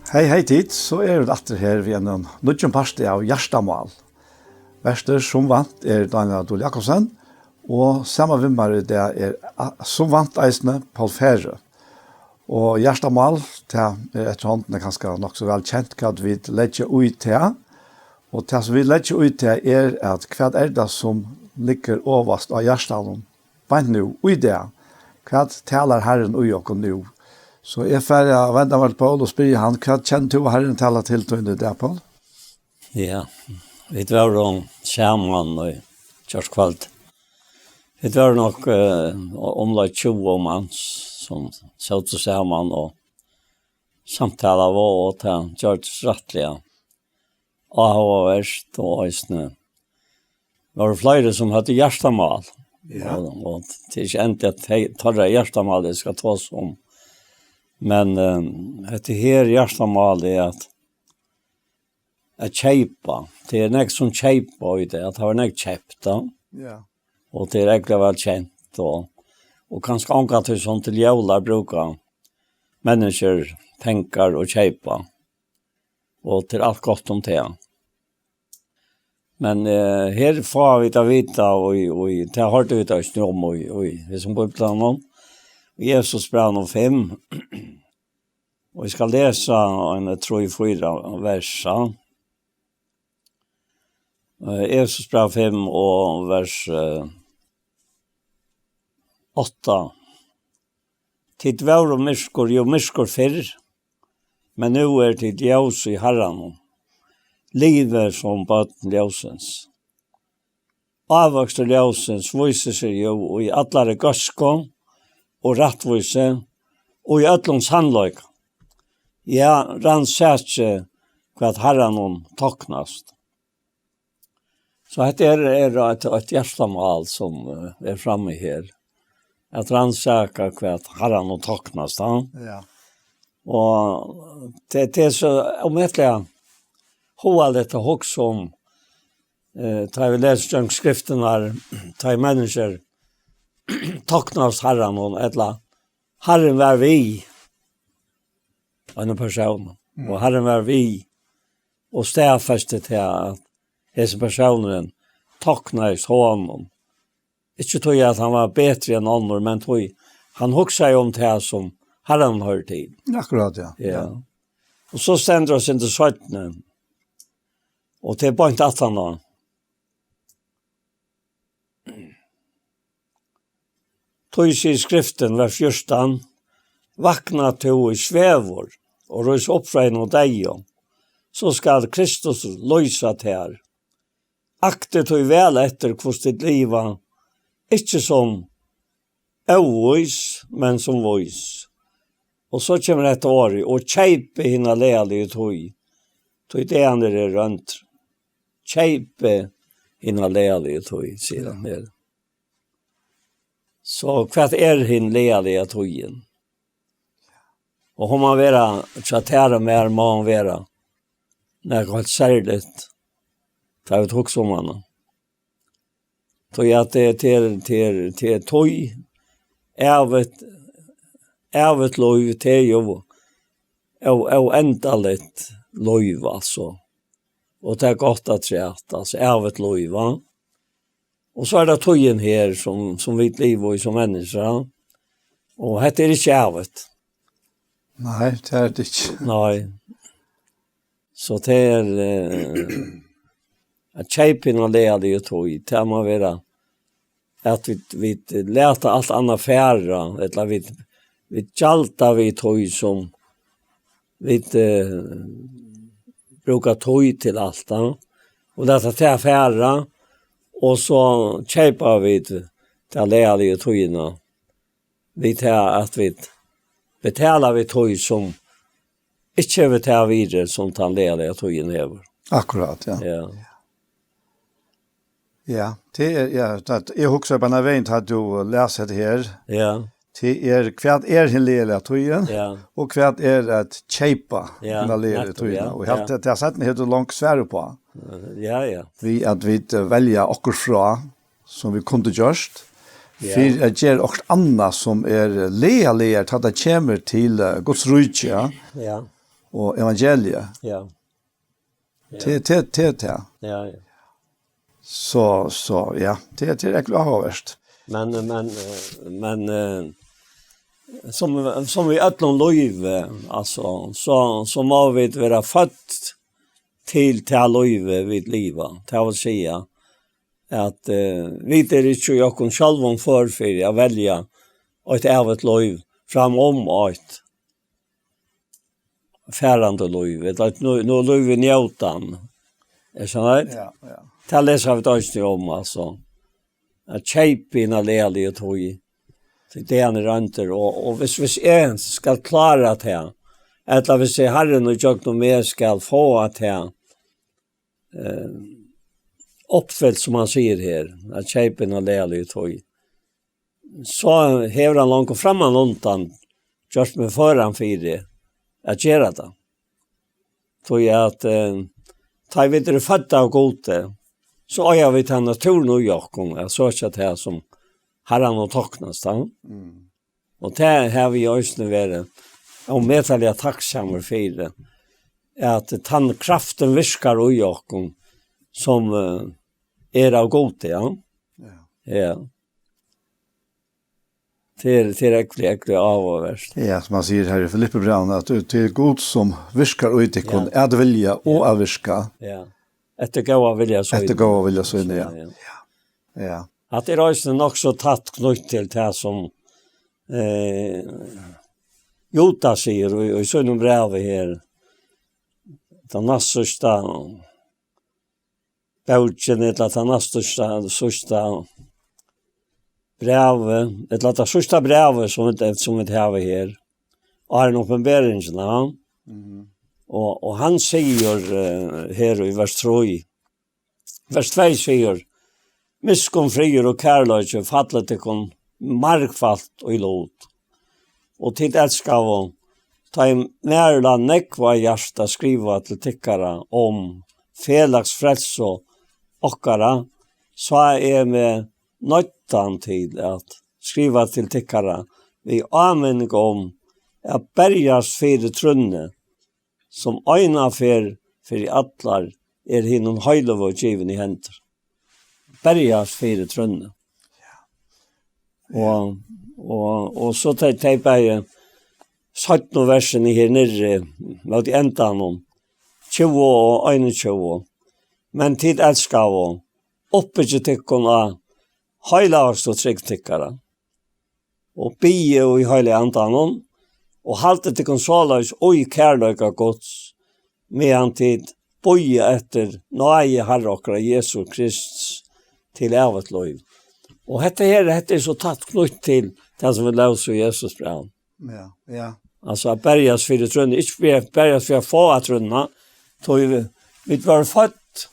Hei tid, så det atter her ved en nødgjøn parste av Gjerstamal. Verster som vant Daniel Adol Jakobsen, og samme vimmere det som vant eisene Paul Ferre. Og Gjerstamal, det etter hånden kanskje nok så vel kjent hva vi legger ut til. Og det som vi legger ut til at hva det som ligger overast av Gjerstalen, vant nå ut det. Hva taler Herren ui og nå? Så jeg får vente meg på Paul og spørre han, hva kjenner du Herren taler til under det, Paul? Ja, vi var om skjermen og kjørskvalt. Vi var nok omlag 20 manns som så til skjermen og samtaler var og til George Rattlia. Og var verst og øsne. Det var flere som hadde hjertemal. Ja. Og det ikke endte at torre hjertemal det skal tas om. Men det her hjertemal at kjeipa. Det nek som kjeipa i det, at det var nek kjeipt. Ja. Og det egentlig vel kjent. Og kanskje angat til sånn til jævla bruker mennesker tenker og kjeipa. Og til alt godt om det. Men her får vi da vite, og det har hørt ut av snøm, og vi som på planen. Jesus brev 5. Og vi skal lese en 3-4 verser. Jesus brev 5 og vers 8. Tid var og myskor, jo myskor fyrr, men nu tid ljus i Herren. Livet som bøten ljusens. Avvokste ljusens viser seg jo i allare gøskån, og rettvise, og i ødlons handløyga. Ja, rannsætje hva Herren toknast. Så dette et hjertemål som framme her. At rannsæka hva Herren toknast. Ja. Og det så omhettelig hoa dette hos om ta vi leser om skriften her, ta i mennesker toknast Herren og etla Herren var vi en person og Herren var vi og stedfestet til at disse personen toknast honom ikke tog at han var bedre enn andre men tog han hoksa om det som Herren hør til Akkurat, ja. Ja. Og så stender oss inn til 17 og til point 18 da tog i skriften vers 14, vakna to i svevor, og røys opp fra en og deg, så skal Kristus løysa til her. Akte tog vel etter hvordan ditt liv var, ikke som øvvis, men som vois. Og så kommer et år, og kjeipe hina lealige tog det andre rønt. Kjeipe hina lealige tog, sier han her. Så hva hin lealige togjen? Og om man vera tjattere mer, må man vera når det går særligt ta ut hos om henne. Tog at det til tog evet lov til jo og endaligt lov altså. Og det godt at trett, altså evet lov, va? Og så det tøyen her som vi lever i som mennesker. Og dette ikke evet. Nei, det det ikke. Nei. Så det at kjeipen og ledige tøy, det må være at vi lærte alt annet færre, eller vi gjalta vi tøy som vi bruker tøy til alt. Da. Og dette til færre, og så kjeipa vi til ledige tøyene. Vi tar at vi betalar vi tøy som ikke vi tar videre som til ledige tøyene hever. Akkurat, ja. Ja. Ja, det ja, jeg husker på en veien til at du leser det her. Ja. Det hva hin ledige tøyen, Ja. og hva et kjeipa Ja, hin ledige nettopp, tøyen. ja, Og ja. helt det har sett meg helt langt svære på. Ja, ja. At vi velger okkur fra som vi kunne gjørst. Ja. For jeg gjør også annet som leger til at det kommer til Guds rydtje. Ja. och evangeliet. Ja. Te. Ja. Så ja, det är äckligt avvärst. Men som vi öllon löjve, alltså så må vi vara fött till löjve vid liva. Det vill säga att vi är inte jag kan själv för att välja ett ävet löjv framom ett färande löjv. Att nu löjv njautan. Är så här? Ja. Det läser vi inte om alltså. Att tjejpina leli och tog till det han rönter. Och hvis en ska klara det här. Eller hvis Herren och jag nog mer ska få att det uppfyllt som man säger här. Att tjejpina leli och tog. Så hever han långt fram undan. Just med föran för det. Att göra det. Tog jag att ta vidare födda och gode. Så jag vet han naturen och jag så att det här som Herren och tocknas då. Och det här vi just nu är och medtaliga tacksamma för det. Att den kraften viskar och jag som är av gode, ja. Ja. Det är äckligt avvärst. Ja, som man säger här i Filippe Brown, att det är god som viskar och inte kan att vilja och att viska. Ja. Efter gåva vilja så. Efter gåva vilja så in, ja. Att det är nog så tatt knytt till det som Jota säger och i sådana brev här. Den nästa bauchen eller den nästa sista brev, eller det sista brevet som vi har här. Är en uppenbarelse, ja. Och han säger här i vers 3. Vers 2 säger: Miskunn, frier och kärlek fallet till kon markfalt och i lot. Och till älskar ta i närla nekva hjärsta skriva till tickara om felags frälso okkara, så är med nøytan till att skriva till tickara vi användning om att bergas för trunne som øyna för i atlar hinnom høylov og given i henter. Bergas for trunne. Og så teipar jeg 17 versen i her nere mot endan om 20 og 21. Men tid elskar og oppbygge tikkona høylavast og tryggtikkara. Og bie og i høyle andan om og halte til konsolas og i kærløyga gods, medan tid boje etter nøye Herre okra Jesus Kristus til evet lov. Og dette er så tatt knytt til det som vi løser i Jesus brev. Ja. Altså at bergas for det trunne, ikke bergas for å få at trunne, så vi var født.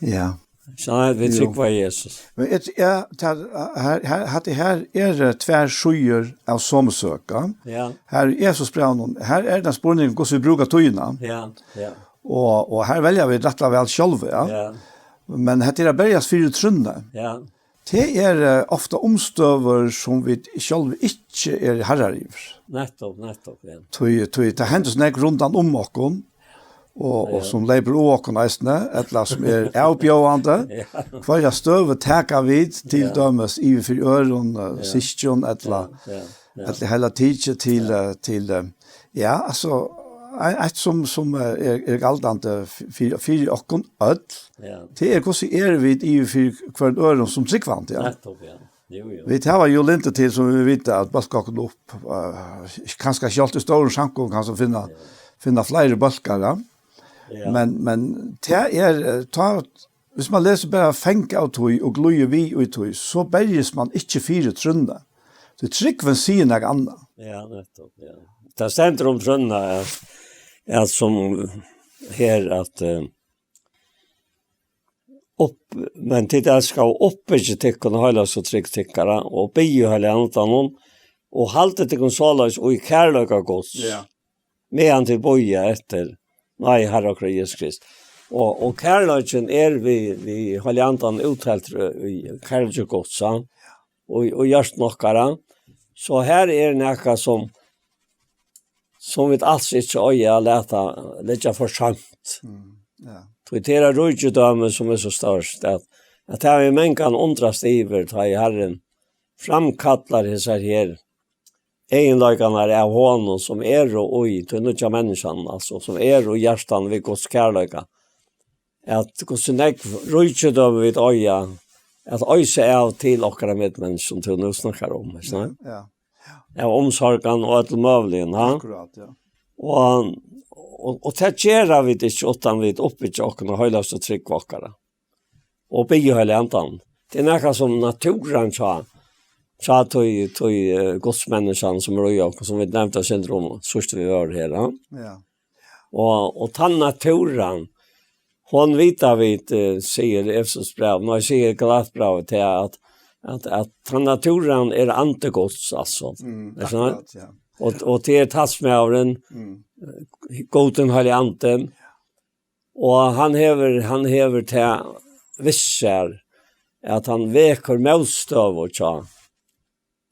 Ja. Så vi trykker Jesus. Men här tvär sjuer av somsöka. Ja. Här Jesus brev. Här den spårningen går så vi brukar tyna. Ja. Och här väljer vi rätt väl själva, ja. Men det är bergas för trunne. Ja. Det är ofta omstöver som vi själva inte är herrar i. Nettopp, ja. Det händer sån här rundan om oss. Och som lever åken nästan eller som är avbjörande. För jag stöver täcka vid till dömes i för öron sysjon eller hela tiden till ja alltså ett som är galdande för åken öll. Det är hur är vid i för kvar öron som tryckvant, ja. Jo. Vi tar ju lite till som vi vet att bara ska gå upp kanske inte alltid stora chanser kan så finna fler balkar, ja. Ja. Men det är hvis man läser bara fänka av tog och gloje vi och tog så berges man inte fyra trunna. Det tryckven säger något annat. Ja, nettopp, ja. Det ständer om trunna är som här att men till det ska uppbygga tyckarna hela så trycktyckara och bygga hela antan och halta till konsolas och i kärleka gods. Ja. Medan till boja efter nej, Herre och Jesus Krist. Och kärleken är vi håller antan uthält i kärleken godsa och just nockara. Så här är näka som som vi alltså inte öja lägga för sant. Ja. Twittera rujudöme som är så störst att här är människan undrast iver ta i Herren framkallar dessa här egenlagarna av honom som är och i till nya människan alltså som är och hjärtan vid Guds kärleka. Att Guds nek rujudöme vid öja att öjse av till åkara medmänniskor som du nu snackar om. Ja. Ja, omsorgen och ett möjligen. Akkurat, ja. Og det gjør vi det ikke utan vi oppbygger åkken og høylast og trygg åkere. Og bygge høylig antan. Det er noe som naturen sa til godsmänniskan som er i åkken, som vi nevnte syndrom, sørst vi var her. Ja. Og ta naturen, hon vita vid sier Efesos brev, når jeg sier Galatbrevet til at ta naturen er antegods, altså. Akkurat, ja. Og det tas med av den goden heilig anten. Og han hever til visser at han veker motstøv og tja.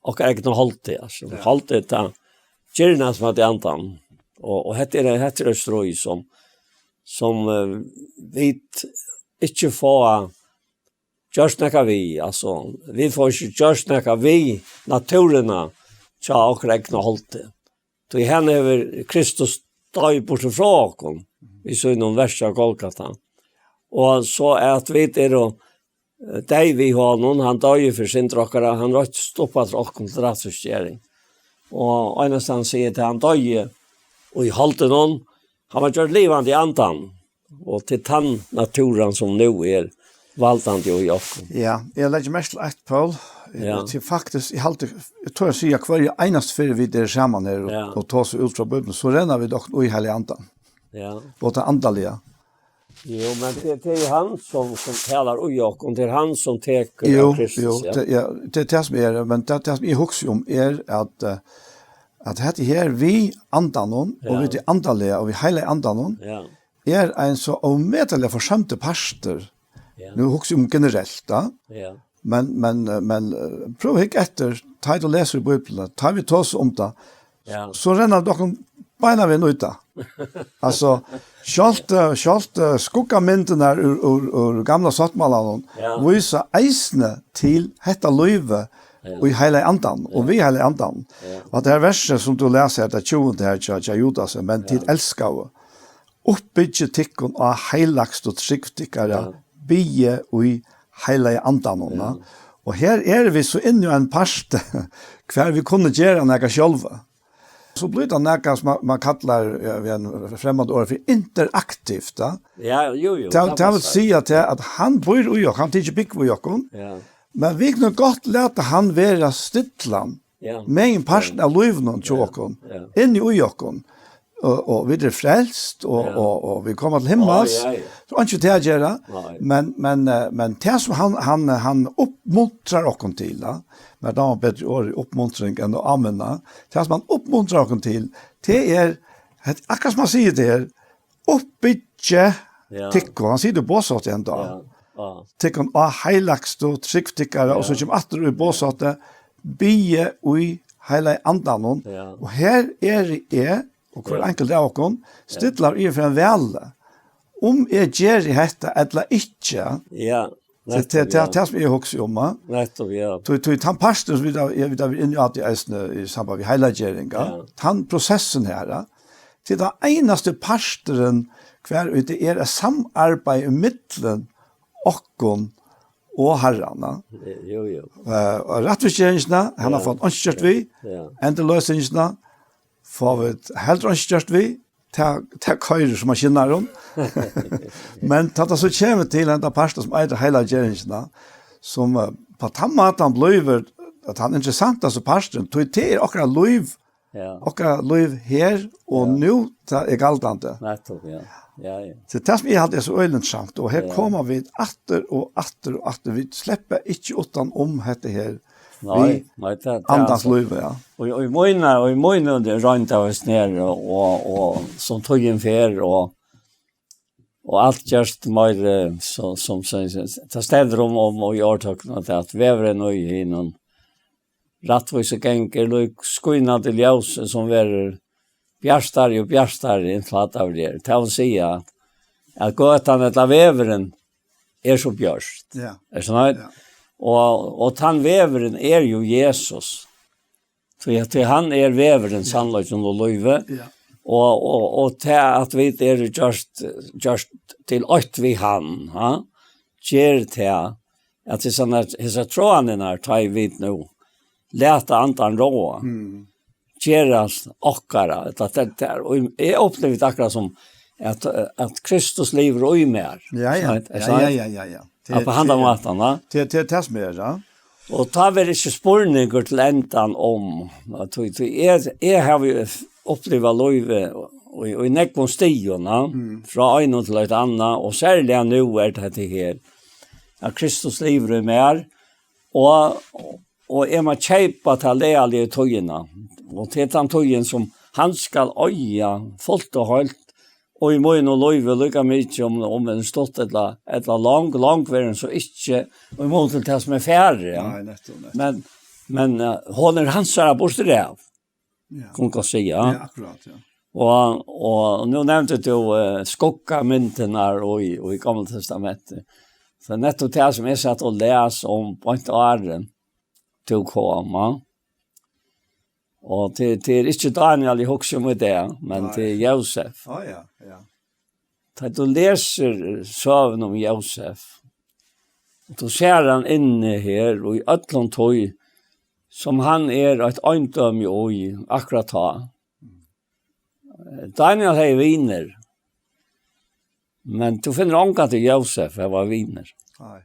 Og er ikke noe holdt det, altså. Holdt det til kyrna som hadde anten. Og hette er strøy som vi ikke får gjørs nekka vi, altså. Vi får ikke gjørs nekka vi naturerna tja og rekna holdt det. Så henne hever Kristus døy bort fra åkken. Vi så i noen verser av Golgata. Og så at vi er og deg vi har noen, han døy for sin drokkere, han rødt stoppet åkken til rettforstjering. Og eneste sier til han døy, og i halte noen, han var gjort livande i andan, og til tann naturen som nå er valtande i åkken. Ja, jeg legger mest til et, Paul. Ja. Til faktisk, jeg tror jeg sier hver eneste før vi er sammen her og tar seg ut fra Bibelen, så renner vi dere i hele andan. Ja. Og det andalige. Jo, men det er han som taler ui åkken, det er han som teker av Kristus. Jo, det er det som er, men det som jeg husker om er at dette her, vi andan og vi er andalige, og vi hele andan er en så omedelig forsømte parster. Nu husker om generelt, da. Ja. Men prøv ikke etter, ta og leser i Bibelen, ta vi tås om det, så renner dere beina vi ut da. Altså, kjalt skuggamyndene ur gamla sattmålene, viser eisene til hetta løyve og i hele andan, og vi hele andan. Og det her verset som du leser, det er 20 her, tja Judas, men til elskave, oppbygge tikkun av heilagst og tryggtikkere, bie og i heile andan. Og her er vi så inne i en parst hver vi kunne gjøre noe selv. Så blir det noe som man kallar en fremmede ord for interaktivt. Da. Ja, jo. Det vil si at han bor i oss, han ikke bygger i oss, men vi kan godt lete han være stittland med en parst av livene til oss, inn i oss. Og vi er frelst, og vi kommer til himmels. Så han ikke til å gjøre. Men det som han oppmuntrer oss til, med da bedre år i oppmuntring enn å anvende, det som han oppmuntrer oss til, det er, akkurat som han sier det her, oppbygge tikkene. Han sier det båsatt igjen da. Tikkene av heilagst og tryggtikkere, og så kommer atter i båsatt, bie og i hele andan. Og her er det, og hver enkelt av oss, stidler i for en vele. Om jeg gjør i dette, eller ikke, det er det som jeg husker om. Nettopp, ja. Den parsten som vi er inne i samband med heilagjøringa, den prosessen her, til den eneste parsteren hver det er samarbeid i midtelen okkon og herrene. Jo. Og rettforstjøringene, han har fått anskjørt vi, endeløsningene, får vi helt anskjørt vi, til køyre som maskiner om. Men det så kommer til en parst som eier hele gjeringene, som på tammaten blir at han er interessant, altså parsten, det er akkurat liv her, og nå er galtende. Nettopp, ja. Så det som jeg hadde så øyelig og her kommer vi atter. Vi slipper ikke utan om dette her. Nei, andans løyve, Og i måned det rønt av oss ned, og som tog en fer, og alt gjørst mer, som ta steder om og gjør tøkene til at veveren og i noen rattvise genker, og skuina til ljøse som verer bjärstare och bjärstare inte att av det. Det vill säga att gatan eller veveren är så björst. Ja. Är så nöjd? Ja. Och han veveren är ju Jesus. Så han är veveren sannolikheten och löjve. Ja. Och till att vi är just till att vi han. Ja? Ger till att det är sådana här trådarna tar vi nu. Läta antan råa. Geras okkara. Och jag upplevde akkurat som att Kristus lever i mer. Ja. På handa matan, va? Det tas med, ja. Och ta väl inte spårningar till ändan om. Jag har ju upplevt löjve och i nekvån stiorna från en till ett annat. Och särskilt nu är det här att Kristus lever i mer. Och är man köpa till det alla i tøyene. Och till den tøyen som han skal øya fullt og helt. Og i mån og løyve lykka mye om en stått et lang verden så ikke, og i mån til det som er færre. Ja. Nei, nettopp. Men hon er hans her borste det av. Ja. Kan man si, ja. Ja, akkurat, ja. Og nu nevnte du skokka-myntene og i Gamle Testamentet. Så nettopp det som jeg satt og les om på en åren til å komme. Og til ikke Daniel i hokse med det, men til Josef. Ja. Da du leser søvn om Josef, og du ser han inne her, og i ødlån tøy, som han er et øyndøm i akkurat ta. Daniel har viner, men du finner ångat til Josef, jeg var viner. Nei.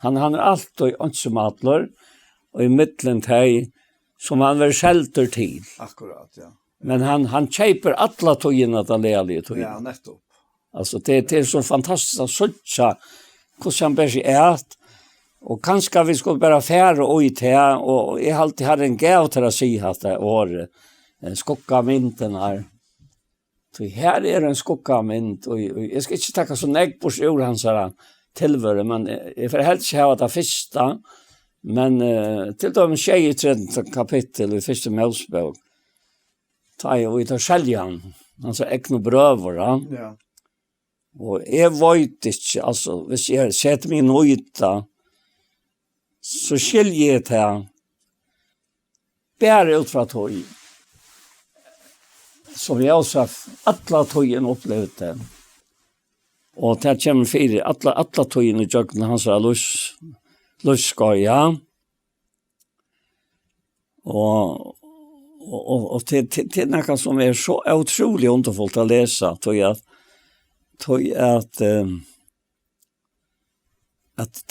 Han er alltid ønsematler, og i midtelen til som han var skjelter til. Akkurat, ja. Men han kjøper alle tøyene til lelige tøyene. Ja, nettopp. Altså, det er så fantastisk å søtte hvordan han bare er. Og kanskje vi skulle bare fære og i det, og jeg alltid har en gav til å si at det er skokka mynten her. Så her er en skokka mynt, og jeg skal ikke takke så negg på ord hans her tilvøret, men jeg får helst ikke ha det første, men til dem 23 kapittel i første Mosebok, tar jeg ut av skjeljan, altså ekne brøver, Ja. og jeg vet ikke, altså, hvis jeg setter meg nøyta, så skiljer jeg til bare ut fra tøy, som jeg også alle tøyen opplevde. Og det kommer fire, alle tøyen i jøkken hans er lusskøya. Og det er noe som er så utrolig underfullt å lese, at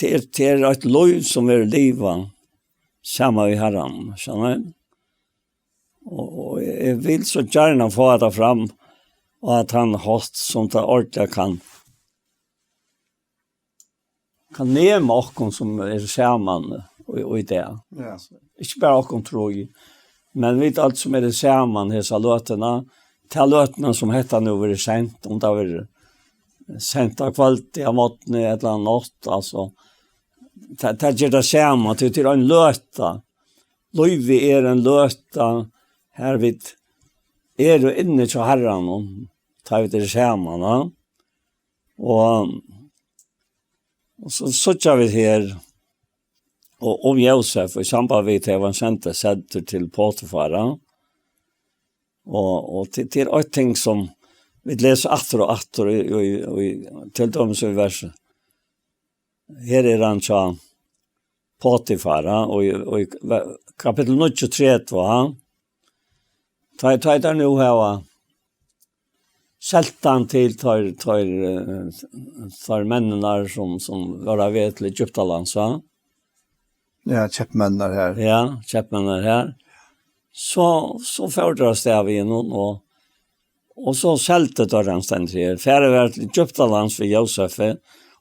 det er et løy som er livet sammen i Herren, skjønner du? Og jeg vil så gjerne få det fram, og at han host som det ordentlig kan nemme oss som er sammen i det. Ja. Ikke bare oss tror jeg, men vi alt som er sammen, disse løtene, til løtene som heter nå vil sent, om det vil sent av kvalitet av måten et eller annet nått, altså. Det gjør det sammen, det er en løte. Løyvi er en løte, her vid er jo inne til Herren, og tar vi det sammen, ja. Og så sørger vi her, og om Josef, i samband med det var sendt setter til Potifara, og det er et ting som vi leser atter og atter til dem som i verset. Her er han til Potifara, og i kapittel 23, ta der nå her, seltan til tar mennene som var ved til Egyptaland, så. Ja, kjeppmennene her. Ja, kjeppmennene her. Så fordres det av innom, og så selte dørren stendt her. Færre var til Egyptaland for Josef,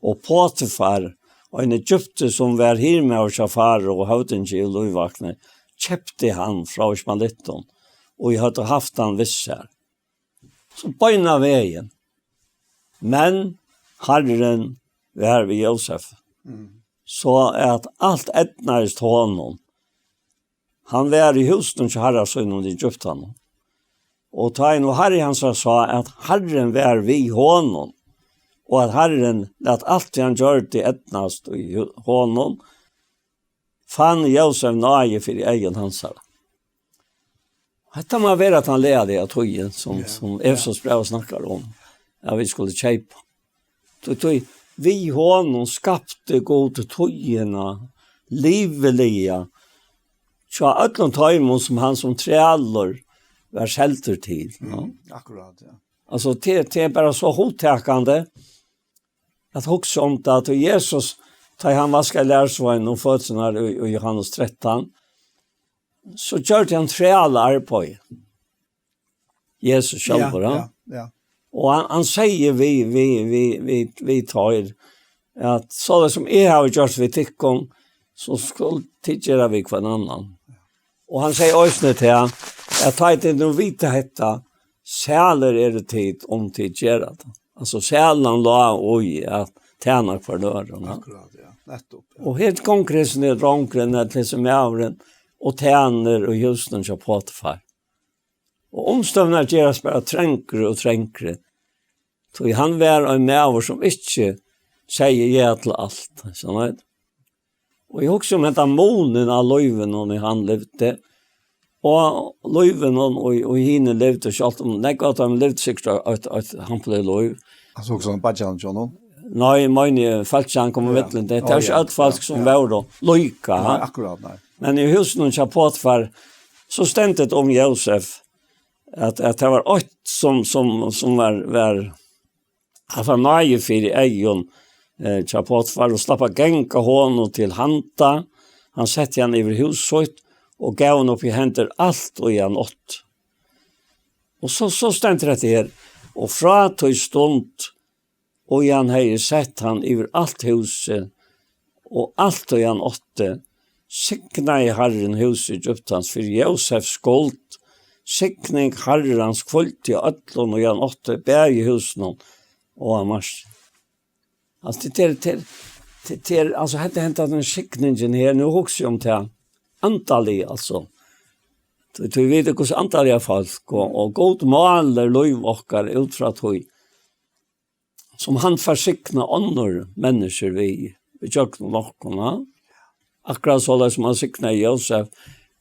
og Potifar, og en Egypte som var her med å sjafare og høvdinge i løyvakne, kjøpte han fra Ismaelitten, og jeg hadde haft han viss her. Så bøyna veien. Men Herren var ved Josef. Så at alt etnarist honom. Han var i husen til Herren sønnen i Egypten. Och ta in och Harry han sa att Herren var vi honom. Och att Herren att allt han gör till ettnast i honom fann Josef nage för egen hansar. Detta må vara att han lärde det att höjen som Efesos brev snackar om. Ja, vi skulle köpa. Vi honom skapte god höjena, livliga. Så öllon tajmon som han som träallor var shelter till. Akkurat, ja. Alltså det är bara så hotäkande att också om det att Jesus tar han vaskar lärsvagn och födelsen i Johannes 13 så gör han träallar på Jesus själv. Ja. Och han säger vi tar att så det som är har gjort vi tycker så skulle titta vi kvar annan. Och han säger också till han att ta inte nu vita hetta säler är det tid om tid gör det. Alltså sälen la oj att tjäna för dörren. Akkurat, ja. Nettopp. Ja. Och helt konkret är ronkren till som är och tjänar och just den på Potifar. Och omstövna görs bara tränkre och tränkre. Så han var en mäver som inte säger ja till allt. Så och jag också med monen av löven och han levde. Och löven och hinne levde så allt om det att han levde sig att han blev löv. Alltså också en badjan John. Nej, men falskan kommer väl det är så allt falskt som var då. Lojka. Nej, akkurat nej. Men i huset någon chapot för så ständigt om Josef att det var ett som var alltså nöje för egen chapot för att slappa gänka honom till hanta. Han sätter han över huset och gav honom upp i händer allt och igen åt. Och så ständigt det här och fra till stund och han hade sett han över allt huset och allt och igen åtte. Sikna i Herren huset Egyptans för Josefs skuld. Sikning Herrens kvult i ötlån och igen åtte bär i husen och han mars. Alltså det alltså hade hänt att den sikningen här nu också om till antallig alltså. Du vet hur antalliga folk och god maler lov och utfra tog som han försikna andra människor vi tjockna lockorna. Akkurat så som han sikna Josef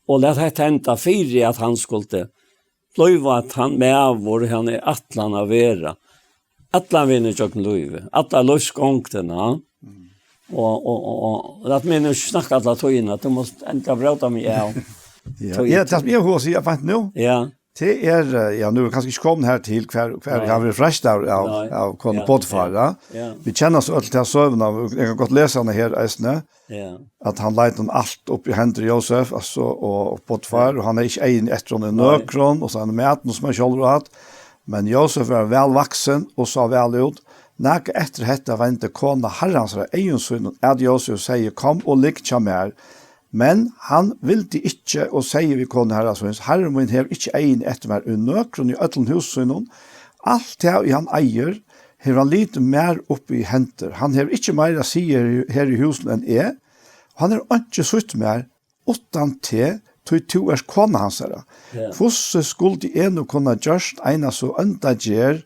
och lät det hända för att han skulle lova att han med vår han är atlan av vera. Atlan vinner tjockna lov. Atlan lösgångterna. Och att men snacka alla toina att du måste ändra bråta mig ja. Ja, det är hur så jag vet nu. Ja. Det är ja nu kanske inte komma här till kvar har vi fräscht av kon Potifar. Ja. Vi känner så att det sövna jag kan gott läsa den här äsne. Ja. Att han lät den allt upp i händer Josef alltså och Potifar och han är inte en efter en nökron och så han med som han själv att men Josef var väl vuxen och sa väl ut. När efter detta var inte kona Herrens egen son att Josef säger kom och likcha mer. Men han ville ikke og sier vi kone Herrens Herren min har ikke egen etter meg unøkron i øtlen hussønnen. Alt det han eier har han lite mer opp i henter. Han har ikke mer å si her i husen enn jeg. Han har ikke sutt mer utan til to kone hans herre. Hvordan skulle de ene kunne gjørst ene så enda gjør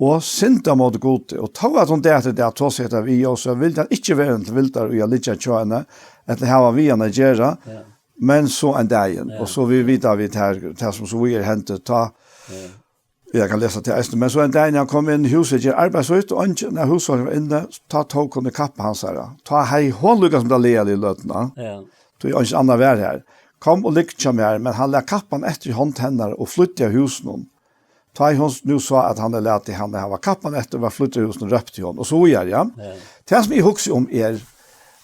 og synda mot gode. Og ta at hun det at ta seg etter vi også vil han ikke være en til vildar og jeg litt kjøene at det her var vi han å gjøre. Men så en dagen. Og så vi vet vi det som så vi hentet ta. Jag kan läsa till Esten, men så en dag när jag kom in i huset, jag arbetsut och när huset var inne, tog kunde kappa hans här. Ta hej, hon lyckas som det leal i lötna. Ja. Tog jag inte andra värld här. Kom och lyckade med men han lär kappan efter handhänder och flyttade husen. Ta hon nu sa att han hade lärt han var kappan efter var flyttade husen röpte hon och så gör ja. Det som jag huxar om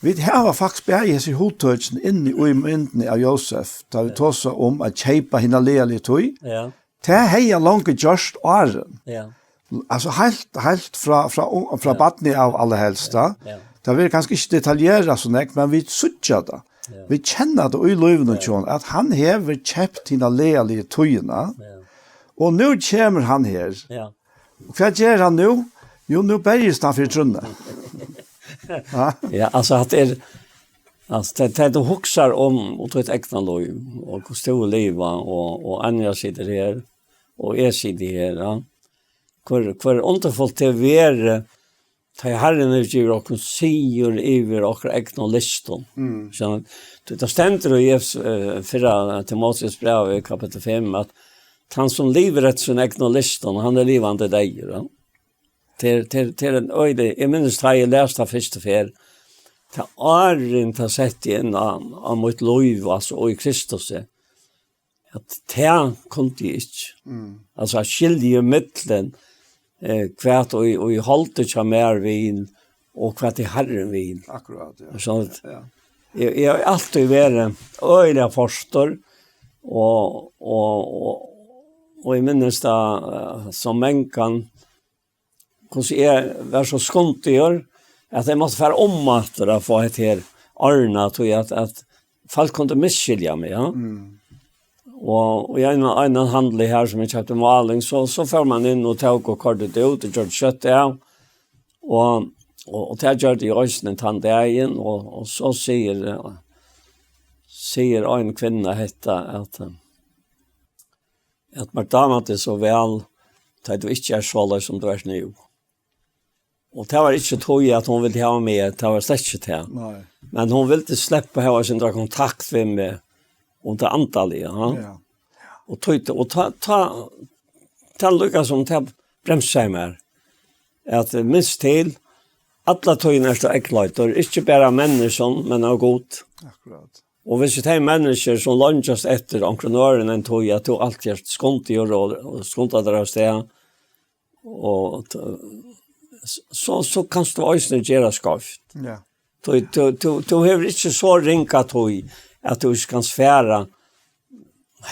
vi har faktiskt berges i hotøtsen inne i mynden av Josef, da vi tog så om att kjeipa hina leal i tog. Ja. Det heia langt just åren. Ja. Alltså helt fra badni av alla helsta. Ja. Det vill ganska inte detaljera så nek, men vi suttja det. Ja. Vi känner det i løyvene tjån, at han hever kjept hina lealige tøyina, og nu kommer han her. Ja. Og hva gjør han nu? Jo, nu berges han for trunne. Ja, alltså att det alltså det huxar om och ett äkta lov och hur stor leva och andra sitter här och är sitter här. Ja. Kvar underfullt till vara ta Herren utgiver och sier över och egna listan. Så det ständer i förra Timoteus brev i kapitel 5 att han som lever ett sin egna listan, han är livande dig. Ja. Till en öde, jag minns att jag läste första för till åren till sett in av mot liv alltså och i Kristus. Att det kunde jag inte. Alltså att skilja mittlen kvart och i hållet som är vin och kvart i Herren vin. Akkurat, ja. Så att, jag har alltid varit öjliga forstor och jag minns det som mänkan kanske var så skontigare att jag måste vara ommatad att få ett här arna tror jag att folk kunde misskilja mig. Ja? Och jag är en handlig här som jag köpte maling så får man in och tog och kortet ut och gjorde kött av och det gör det i ösnen tandägen och så säger en kvinna hetta att Martha är så väl att du inte är så som du är nu. Och det var inte tog att hon ville ha med, det var slett inte det. Nej. Men hon ville inte släppa ha sin kontakt med mig och det antallet. Ja. Ja. Och ta lyckas som ta bremsa mer. Att minst till alla tøyene så ekkløyter, ikke bare mennesker, men av god. Akkurat. Og hvis det er mennesker som lønnes etter entreprenøren en tog, at du alltid er skontig og skontet dere av sted, og så kan du også gjøre skaft. Ja. Du har ikke så ringa tog, at du ikke kan sfære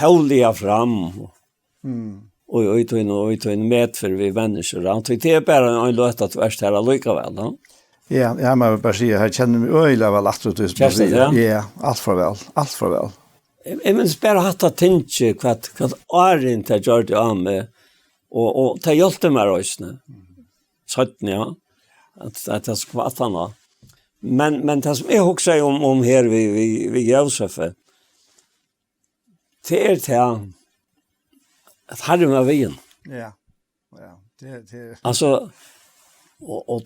hevlige fram, og ut en medfør vi mennesker. Det er bare en løt at du er her allikevel. Ja, jag måste bara säga här känner mig öjla väl att det ja, allt för väl. Jag minns bara hatta tänka vad är inte gjort det av med och ta hjälpte mig rösna. Sånt ja. Att det ska vara annat. Men det som jag också om här vi Josef. Det är det att hade med vin. Ja. Ja, det alltså och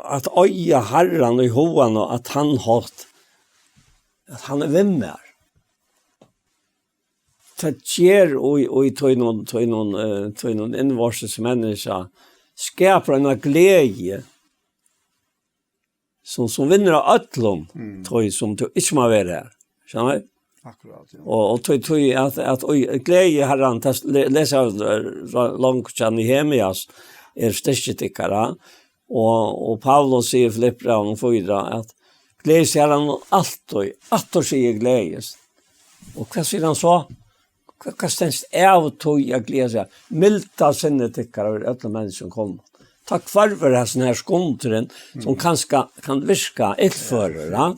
att öja Herren i hoan och att han har att han är vänner. Det ger och i tog någon invarses människa skapar en glädje som vinner av ötlom tog som du inte må vara här. Känner du? Akkurat, ja. Och tog att glädje Herren läsa långt i Nehemias styrketikkere, og Paulus sier i Filippbrevet 4 at gledes Herren alltid, at sier gledes. Og hva sier han så? Hva stens av tog jeg gledes jeg? Milta sinnetikkere over alle mennesker som kom. Takk for sånne her skondren som kanskje kan virke illførere,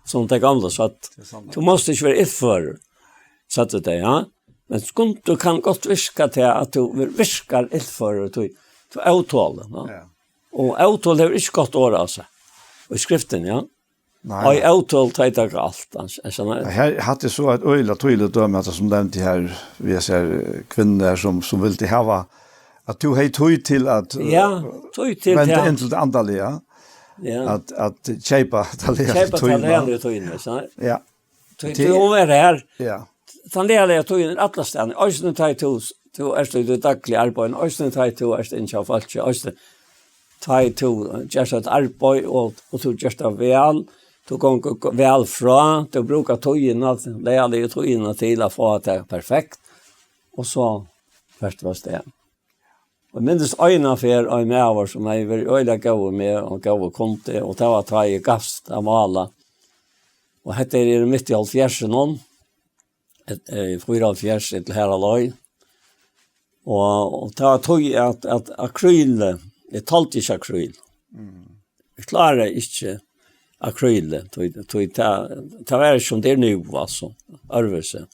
som det gamle satt. Du måste ikke være illfører, satt det, ja. Men du kan godt virke til at du virker illfører til avtale. Ja. Og avtale er ikke godt året av seg. Og i skriften, ja. Nej. Og i avtale tar jeg alt. Här hade så ett öjla tydligt döme att som nämnt här vi ser kvinnor som vill ha att du har tog till att ja, tog till vänta det. in till det andra ja. Att köpa det tog in så. Ja. Du är här. Ja. Tan det tog in alla ställen. Östen tar du är det dagliga arbetet. Östen tar du är inte av allt. Östen tar du just ett arbete och du just av väl. Du går väl fra, du brukar togjena, lära togjena till att få att det är perfekt. Och så först var det. Och minst öjna för en med som jag vill öjla gå med och gå och konte och ta att i gast av alla. Och hette är mitt i halvfjärsen någon. Ett 4,5 till här alloj. Och ta tog att akryl, det talt inte akryl. Jag klarar inte akryl, det var som det är nu alltså, örvelse.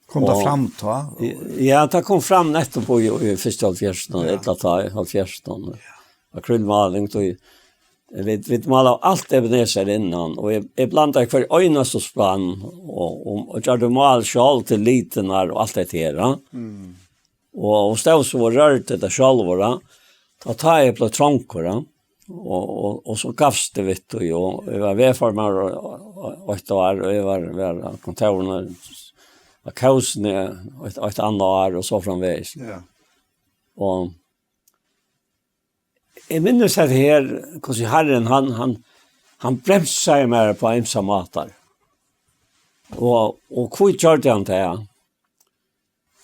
Kom det fram då? Ja, det kom fram nettopp i första halvfjärsten, ett av halvfjärsten. Akrylmaling, Vi maler allt Ebenezer innan, och jag blandar för öjnas och spann, och gör det mal själv till litenar och allt det här. Och stod så rörte det själva, då tar jag på trånkor, och så gavs det, vet du, och jag var vedformar och ett år, och jag var kontorerna, och kausen ett annat år, och så framvägs. Ja. Och jeg minnes at her, hvordan Herren, han bremser mer på ensa matar. Og hvor gjør det han det?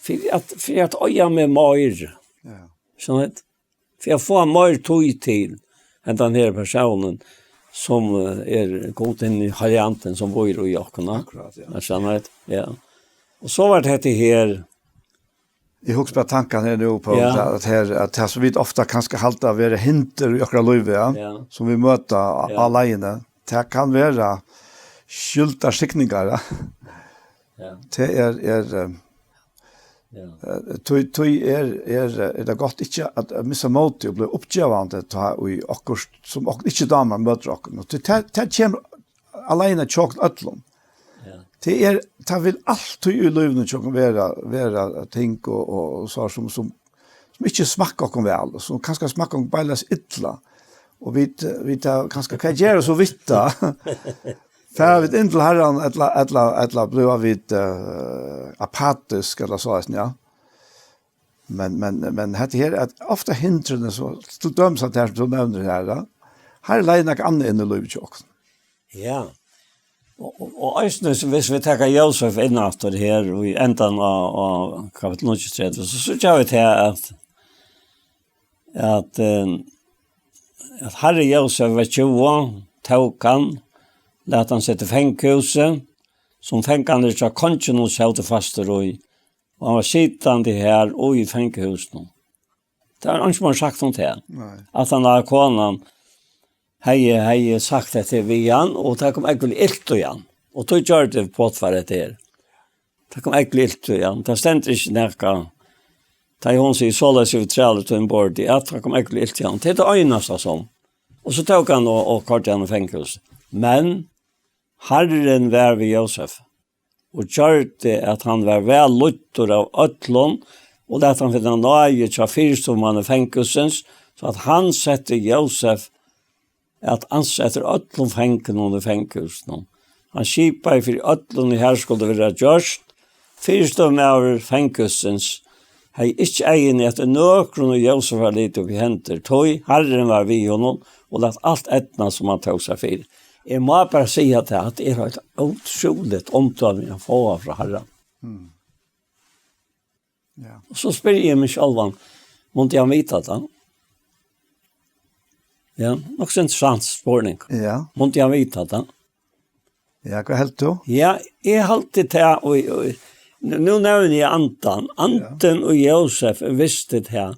For at øya med mer. Ja. Sånn at, for å få mer tog til enn den her personen som god inn i varianten som bor i jokkene. Akkurat, ja. Jeg skjønner det, ja. Og så var det her. Jag huskar på tanken här nu på att så vi ofta kanske halta vara hinder i akra liv som vi möter alene. Det kan vara skylta skickningar. Ja. Det är det gott inte att missa mot och bli uppgivande ta i akkurat som och inte damer möter och det kommer alene chock ötlom. Det vill alltid i livet som vara ting och så som inte smakar kom väl, som kanske smakar bailas illa. Och vi tar kanske kan göra så vitta. För vi inte herran ettla blir vi apatisk eller så ja. Men det här att ofta hindrar så till döms att det så nämner det här. Här är lägga annat in i livet också. Ja. Og æsne, hvis vi tar Josef innafter her, og i enden av kapitel 23, så gjør vi til at Herre Josef var 20, tog han, let han sette fenghuset, som fengene ikke har kanskje noe skjøte faste roi, og han var sittende her og i fenghuset. Det er ikke man sagt om det, at han har konen, hei sagt det til vi igjen, og det kom egentlig ilt igjen. Og tog gjør det på for det her. Det kom egentlig ilt igjen. Det stendte ikke nekka. Det hun sier, så løs vi trelet til en bord, det kom egentlig ilt igjen. Det er det øyneste sånn. Og så tok han og kort igjen i fengels. Men Herren var ved Josef, og gjør det at han var vel lytter av øtlån, og det at han finner nøye til fyrstommene fengelsens, så at han setter Josef at ansetter öllum fengen under fenghusen. Han skipar for öllum i her skulle være gjørst. Fyrstum av fenghusens hei ikke egen etter nøkron og Josef var litt oppi henter. Tøy, Herren var vi honom, og lett alt etna som han tog seg for. Jeg må bare si at det er et utroligt omtale jeg får fra Herren. Ja. Og så spør jeg meg selv, måtte jeg vite det? Ja, också intressant spårning. Ja. Måste jag veta det? Ja, vad helt du? Ja, jag har alltid det och nu nämner jag Anton. Anton och Josef visste det här.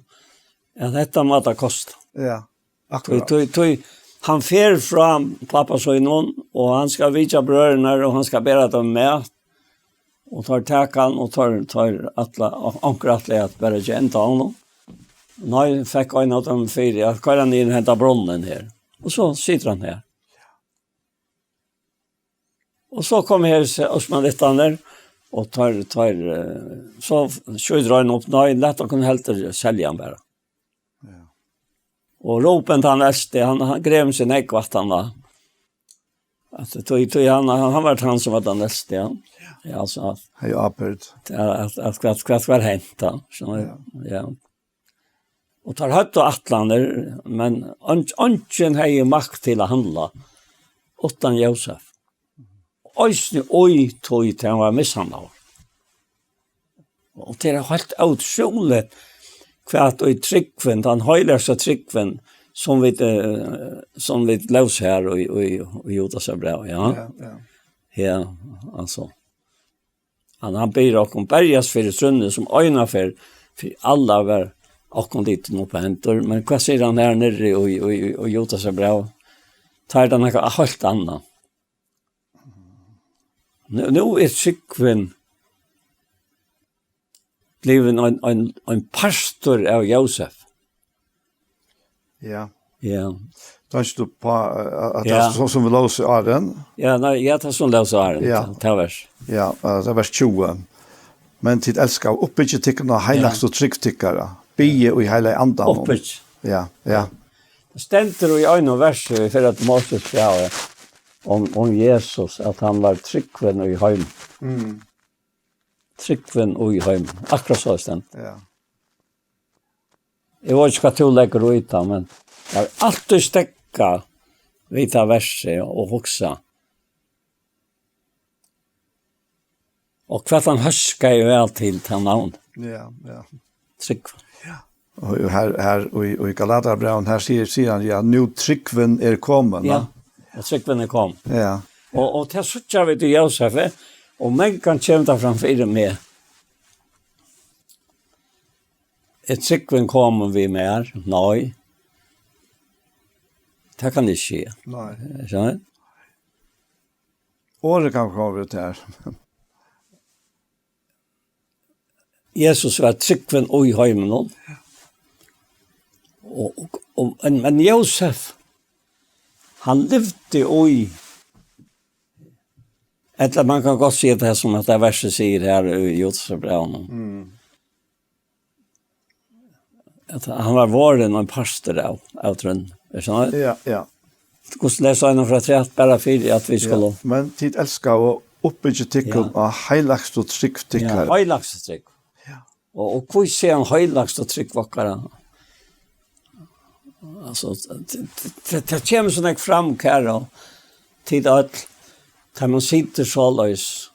Att detta måste kosta. Ja, akkurat. Han fer fram pappa så i någon och han ska visa bröderna och han ska bära dem med. Och tar takan och tar ankratliga att bära genta honom. Nei, fikk en av dem fire, at hva er han inn og hentet bronnen her. Og så sitter han her. Og så kommer her Osman Littaner, og så skjøter han opp, nei, lett han kunne helt selge han bare. Ja. Og råpen til han æste, han grev sin ekvatt han da. Han var han som var den æste, ja. Ja, altså. Hei, apert. At hva var hent da, skjønner du? Ja. Og tar høtt og atlander, men ønsken har jo makt til å handle utan Josef. Øysene oi tog til han var mishandlet. Og det er helt utrolig kvart og tryggven, den høyligste tryggven som vi løs her og Jodas er bra, ja. Ja, altså. Han ber oss berges for strønne som øyne for alle var och kom dit nu på händer, men vad säger han här nere och Jotas är bra. Tar den något helt annat. Nu är Sigvin blev en pastor av Josef. Ja. Ja. Tänker du på att Ja. det så som vi låser Aren? Ja, nej, jag tar sån lösa här. Ja. Ta vers. Ja, det var 20. Men tid älskar och uppbygga tyckarna heilags och tryggtyckare. Bie och i hela andan. Uppbyggd. Ja, ja. Det stender i en vers för att Moses sa om Jesus, att han var tryggven i heim. Tryggven i heim. Akkurat så stendt. Ja. Jeg vet ikke hva du legger ut av, men det er alltid stekka vita verset og hoksa. Og hva han husker jo vel til navn. Ja, ja. Tryggven. Och här och i Galaterbraun här säger han ja nu tryggven kommen. Ja, og tryggven kom. Ja. Og til suttja vi til Josef, og man kan kjemta framfyrir med. Et tryggven kommer vi med her? Nei. Det kan ikke skje. Nej. Skjønner? Året kan komma ut här. Jesus var tryggven og i heimen nå. Men Josef, han levde i, eller man kan godt si det som at det verset sier her i Josefbraun. At han var våren og en pastor av trønn. Ja, ja. Hvordan leser han fra 3 bare 4 at vi skulle... Ja. Men tid älskar och uppbygga tyckar av heilags och tryggtyckare. Ja, høylagste trygg. Ja. Og hvor ser han høylagste trygg vakkere? Alltså det kommer sån här fram kär till att man sitter så lös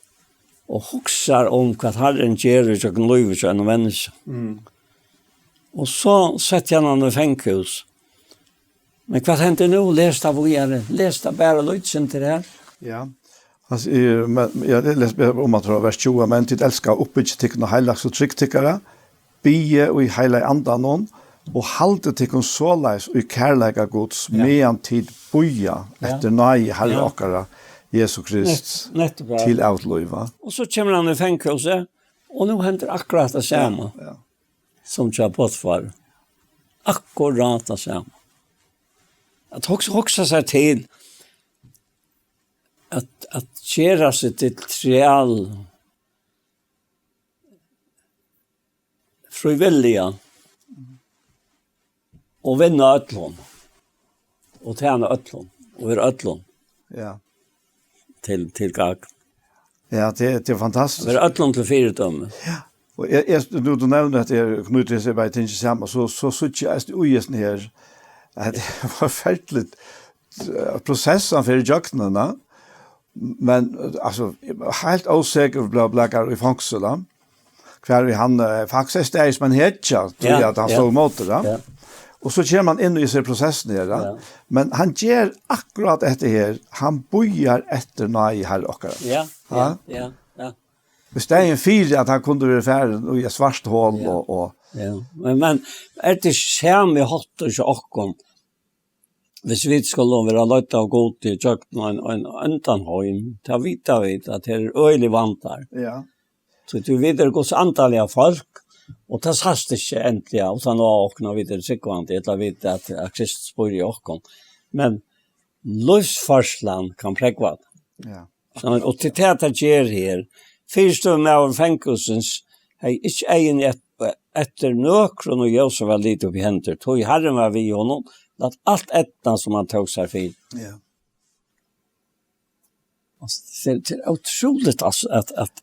och huxar om vad Herren ger och kan lova sig en människa. Och så sätter han i fängelse. Men vad händer nu? Lästa vad är lästa bara lutsen till det här. Ja. Alltså jag läser om att vers 20 men tid älskar uppbygga tyckar heilags och tryggtyckare. Bie och i hela andan og halte til kon såleis og i kærleika Guds medan tid boja etter nøy herre okkara Jesus Krist til outløyva. Og så kommer han i fängelse og nu händer akkurat det samme som tja Potifar. Akkurat det samme. At hoksa seg til at gjøre seg til trial frivilliga og vinna ötlån. Og tjäna ötlån. Og være ötlån. Ja. Til gag. Ja, det är fantastiskt. Være ötlån til fyrdöme. Ja. Och du nämnde att det knyter sig bara till samma så såg jag att ojesten här att det var fältligt processen för jakterna. Men alltså helt osäker blackar i fångsel. Kvar vi han faktiskt är man hetja tror att han såg mot det. Ja. Och så kör man in i sin processen här. Ja. Men han ger akkurat efter här. Han bojar efter nej här och ja. Hvis det en fyr at han kunde være ferdig og i et svart hål og... Ja, men det samme hatt og ikke akkurat. Hvis vi skulle være løyt av god til kjøkken og en antanhøym, da vet vi at det er øyelig vant der. Ja. Så du vet det går antallige folk, og det sast ikke endelig, utan å åkne videre sikkert, eller vet at Kristus bor i åkken. Men livsfarsland kan prekva det. Ja. Og til det at det gjør her, fyrstå med av fengelsens, hei ikke egen etter nøkron og Josef var litt opp i henter, tog Herren var vi honom, at alt etna som han tog seg fyr. Ja. Det er utroligt at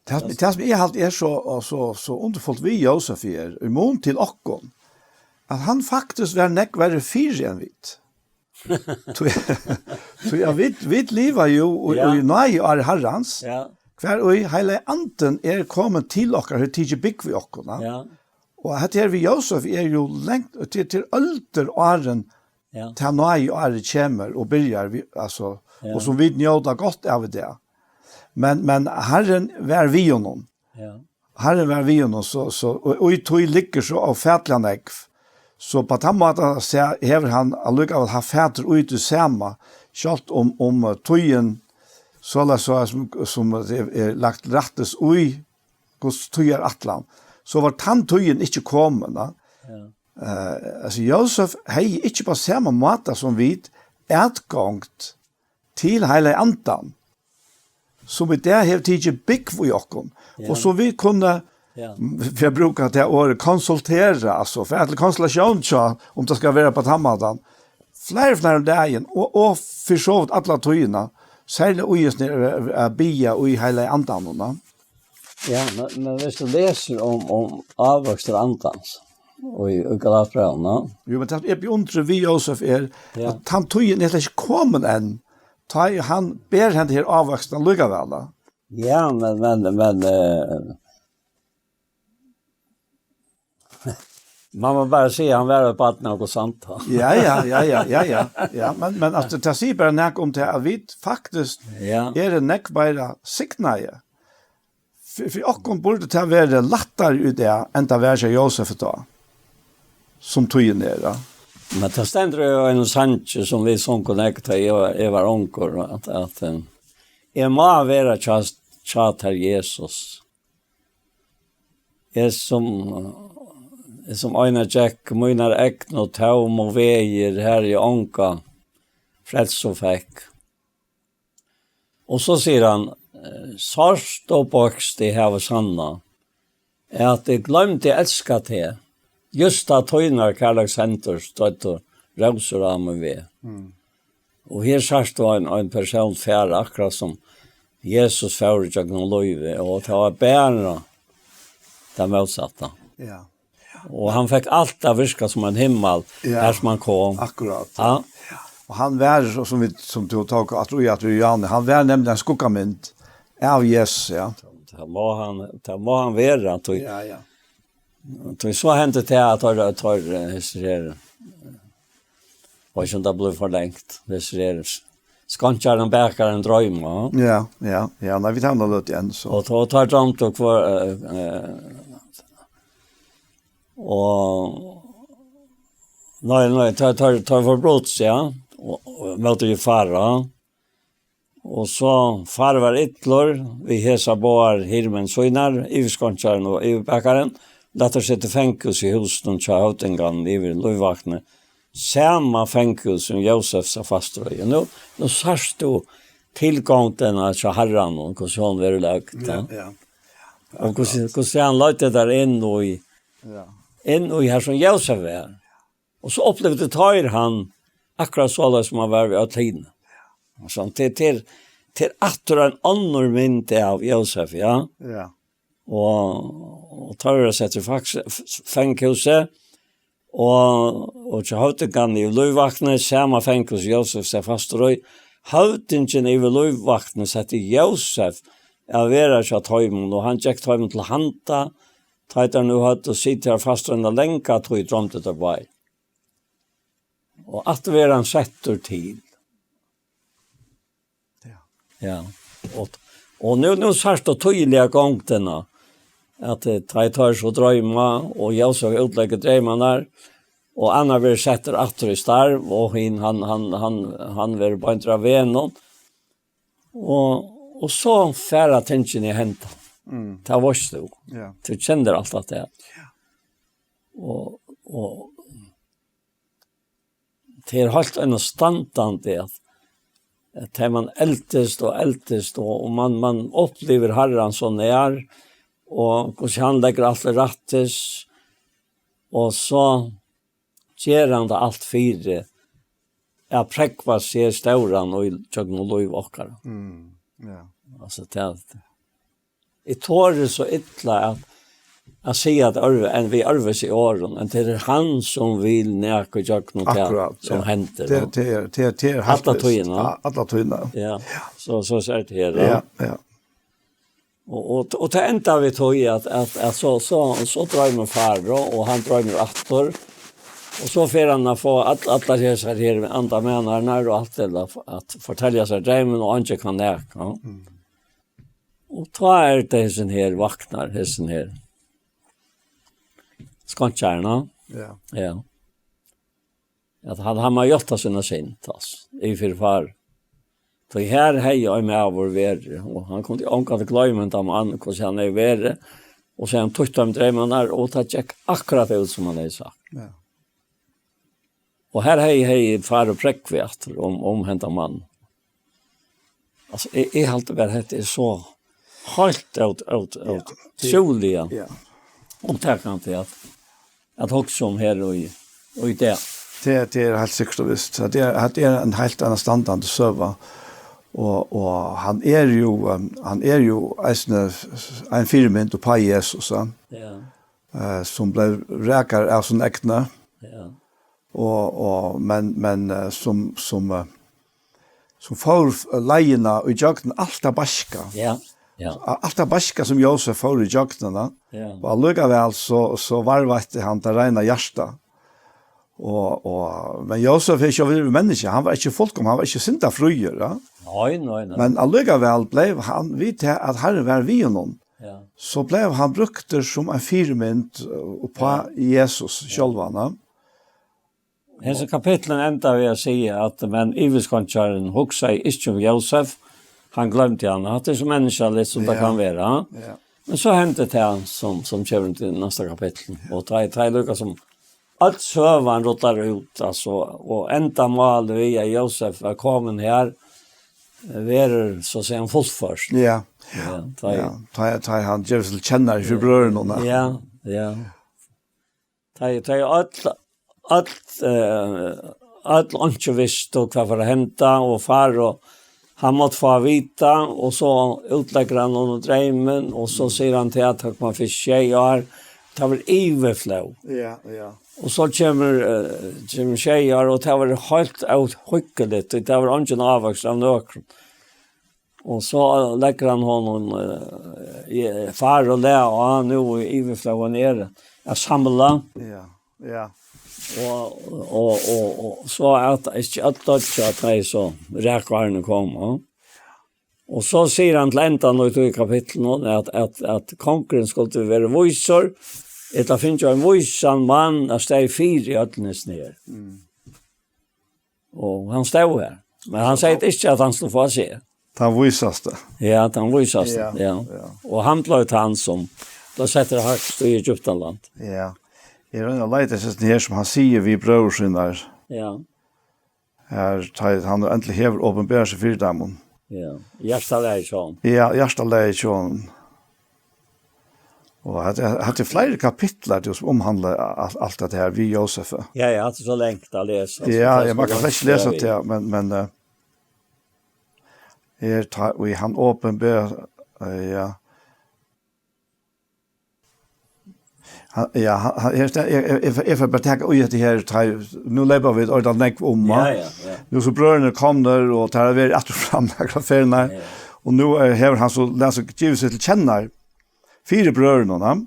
Det som jeg alltid så underfullt vi Josef i mån til okkon, at han faktisk var verre fyr enn vidt. Så jeg vet livet jo, og nei er herrens, hver og hele anden kommet til okkar, her tidlig bygg vi okkona. Ja. Og her vi Josef jo lengt, til ølter åren, til nøy året kommer og byrjar, altså, og som vi njøda godt av det. Men Herren var vi honom. Ja. Herren var vi honom, og i tog ligger så av fætland ekv. Så på den måten hever han allikevel ha fæter ut i samme, kjalt om tøyen, så som lagt rettes ui, hos tøyer atlan. Så var tøyen ikke kommet. Altså Josef hei ikke på samme måte som vi ätgångt till hela andan. Som vi där har tidligt bygg för oss. Och så vi kunde för jag brukar det år konsultera alltså för att konsultation så om det ska vara på tammadan. Flera dagen och för så alla tojerna. Särskilt och just när bia och i hela andan. Ja, men hvis du läser om avväxt andans och i Galatbrevna. Jo, men det beundrar vi Josef att han tojen är inte kommen än. Han ber henne till avväxten lugga väl. Ja, men man må bara säga han var på att något sant. Ja. Men alltså det säger bara näck om det att vi faktiskt är det näck bara signaje. För och borde det vara lättare ut det än att vara Josef då. Som tojen är då. Men det ständer ju en sanche som vi som connecta i var onkor att är må vara chat här Jesus. Är som Aina Jack minar äkn och taum och väger här i onka frälst och fäck. Och så säger han sarst och bokst det här var sanna är att det glömde älska till just att höjnar kärlekscenter stått och rosor av mig ved. Och här sarst var en person färd akkurat som Jesus färd jag någon löjve och det var bärna det motsatta. Ja. Och han fick allt att virka som en himmel här som han kom. Akkurat. Ja. Och han var som du tog att du Jan, han var nämligen en skuggamynd av Jesus, ja. Det var han vara. Ja. Det så hände det att tar historier. Och som det blev förlängt. Historier. Skankar en bäkare en dröm. Ja, när vi tar något igen så. Och tar drömt och kvar och nej tar för brott ja och möter ju fara och så far var yttlor vi hesa boar hirmen soinar i skoncharen och i bakaren latar sätta fänkus i husen och tjautengan i lövvakne samma fänkus som Josef sa faströj nu sarst du tillgången att herran och hur hon var lagt ja. Och hur han lade där in och i här som Josef var. Och så upplevde han akkurat så som han var vid tiden. Och så till attra en annan mynd av Josef, ja. Ja. Och tar sätter fängelse och så hautingan i lövvakne, samma fängelse Josef sig faströj. Hautingen i lövvakne sätter Josef av vera så tajmen och han gick tajmen till hanta. Tajtar nu hatt och sitter fast under länka tog i drömtet dabei. Och att vi han sätter till. Ja. Och nu särskilt då tydliga gångterna att tajtar så drömma och jag så utlägger drömmarna och Anna vill sätter åter i starv och han vill bara inte vännen. Och så färra tension i hämta. Det var så. Ja. Du känner allt att det. Ja. Och det är helt en standard att man ältest och man upplever Herren som är och så han lägger allt rättes och så ger han det allt fyra. Jag präkvar sig stauran och jag nog lov åkare. Ja. Alltså det jag tror det så ytla att säga att vi arves i åren, att det är han som vill näka jag något som händer. Det är alla tøyna. Ja, så ser det här. Ja. Och det enda vi tog i att så drar man far och han drar med attor. Och så får han få alla dessa här andra mänarna och allt det att fortälja sig drömmen och inte kan näka. Och ta det hessen her vaknar, hessen her skantjärna. Ja. Att han har gjort sina sint, i far. Så här hej jag med av vår värre. Och han kunde ju ånka till glömmen om han han är värre. Och sen tog de drömmarna och det gick akkurat ut som han hade sagt. Ja. Och här hej far och präckvet om hämta man. Alltså är halt det är så halt out troliga. Ja. Och där kan det att också om här och i det. Det är helt sikkert och visst. Det är en helt annan standard server. Och han är ju en firmynd på Jesus, så. Ja. Som blev räkar av sin äkna. Ja. Men som får lejena och jakten allt baska. Ja. Ja. Allt baska som Josef får i jakterna. Ja. Och allikevel så varvade han det rena hjärta. Men Josef är inte en människa, han var inte folkom, han var inte synda fruer. Ja? Nej. Men allikevel blev han vid til at Herren var vid honom. Ja. Så blev han brukt som en firmynd på Jesus själva. Hese kapitlen enda vi att säga att men Iviskontjaren huxar inte om Josef. Han glömde han att det är så människa lite som det kan vara. Ja. Men så hände det här som kommer till nästa kapitel. Och tre lycka som allt sövan rottar ut. Alltså, och enda mål via Josef är kommen här. Är så att säga en fullförst. Ja. Ta han Jerusalem känner för bröderna. Ja. Ta allt inte visste och vad för att hända och far och han måste få vita och så utlägger han någon drömmen och så säger han till att man får tjejer ta väl överflow. Ja. Och så kommer tjejer och det var helt outskickligt och det var inte avväxt av nökron. Och så lägger han honom far och lä och han nu i överflow nere. Jag samlar. Ja. Och så att det är så räkvarna kommer. Och så säger han till ändan i kapitlet att konkurren skulle vara vojsor. Det finns ju en vojsan man att stå i 4 i öllnes ner. Och han stod här. Men han säger inte att han skulle få se. Han vojsaste. Ja, han vojsaste. Ja. Och han blev han som då sätter högst i Egyptenland. Ja. Det är en lite här som han säger vi bröder sina. Ja. Här han äntligen häver uppenbara sig för dem. Ja. Hjärtalägen. Ja, hjärtalägen. Och hade flera kapitlar som omhandlar allt det här vi Josef. Ja, jag hade så längt att läsa. Ja, jag kan faktiskt läsa det men vi han uppenbara ja. Jag får bara tänka ut det här, nu lever vi ett ordentligt om. Ja. Nu så bröderna kom där och tar över att fram några färgerna. Och nu har han så läser givet sig till kännar 4 bröderna.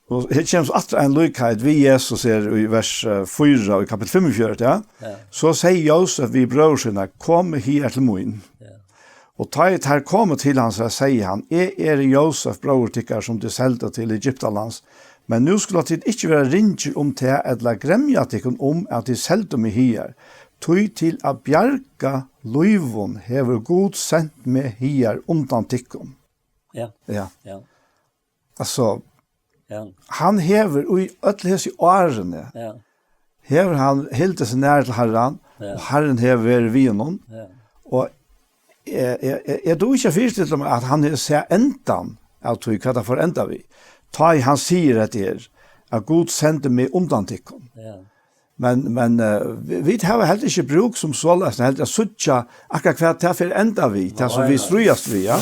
Och det känns att en likhet vi Jesus är i vers 4 i kapitel 45, ja. Så säger Josef vi bröderna kom här till mun. Och taget här kommer till han så säger han är Josef bröder som du säljde till Egyptalands. Men nu skulle det ikke være ringer om til at la gremja til om at de selte meg her. Tøy til at bjerga løyvån hever god sendt med her undan tikkum. Ja. Altså, han hever i øtlighet i årene. Ja. Hever han helt seg nær til Herren, og Herren hever vi noen. Ja. Og jeg tror ikke fyrstilt om at han ser endan av tøy hva det får enda vi. Han sier at det at Gud sender meg undan tikkum. Ja. Men vi har helt ikke bruk som såles, helt jeg suttja akkurat hva det for enda vi, det som vi strøyast vi, ja.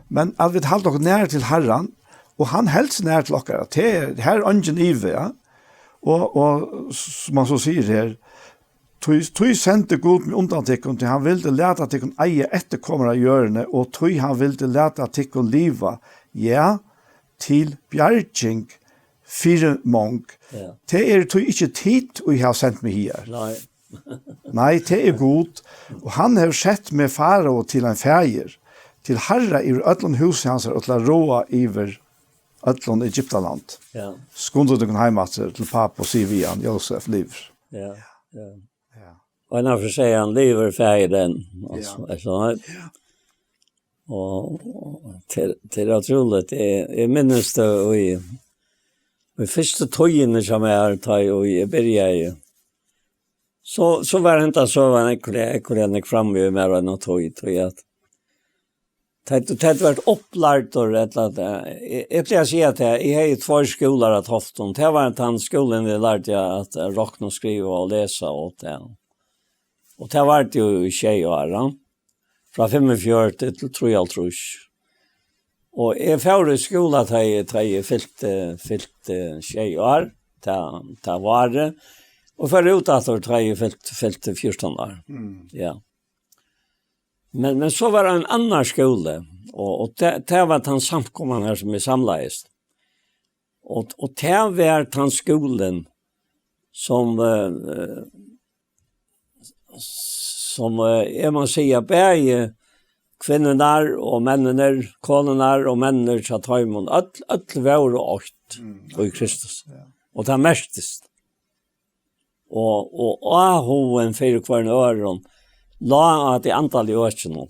Men at vi holder dere nær til Herren, og han helst nær til dere, det her er ungen ive, ja. Og som man så sier her, Tøy sendte Gud med undan tikkum til han ville lete tikkum eie etterkommer av hjørne, og tøy han ville lete tikkum liva, ja, til bjergjeng fire mång. Det tog ikke tid og jeg har sendt meg her. Nei, det god. Og han har sett med farao til en feir, til herre i ødlån huset hans og til å råa iver ødlån Egyptaland. Skundet du kan heimat til pappa og sier vi han, Josef Liver. Ja. Og han har for seg han Liver feiren. Och till att roligt är minst och i första tojen som är tar och i börjar Så var det inte så var jag fram med mer än att att det varit upplärt och rätt att jag skulle säga att jag har 2 skolor att hafton. Det var en skolan vi lärde jag att räkna och skriva och läsa åt det. Och det var det ju i tjejåren. Från 45 till 3 Och jag får i skolan att jag fyllt tjejår. Det var det. Och för ut att jag fyllt 14 år. Ja. Men så var det en annan skola. Och det var den samkomman här som är samlades. Och det var den skolan som jag må säga bäge kvinnorna och männen, konorna och männen så tar imon att vara åt i Kristus. Och det mestest. Och ahoen för kvar öron la att det antal i årsken.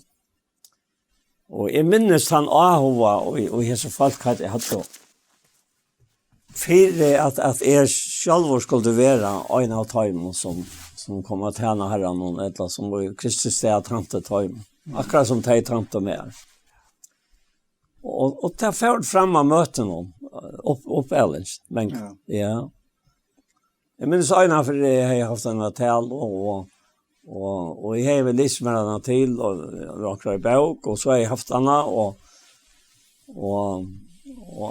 Och jag minns han ahova och hese folk hade så för att själv skulle vara en av tajmen som kommer att tjäna Herren och ett som var Kristus det att han tajmen. Akkurat som de trante med. Och det förde fram av möten upp ellers. Men ja. Jag minns en för jag har haft en tal och jag har väl lismerna till och rakar bok och så har jag haft Anna och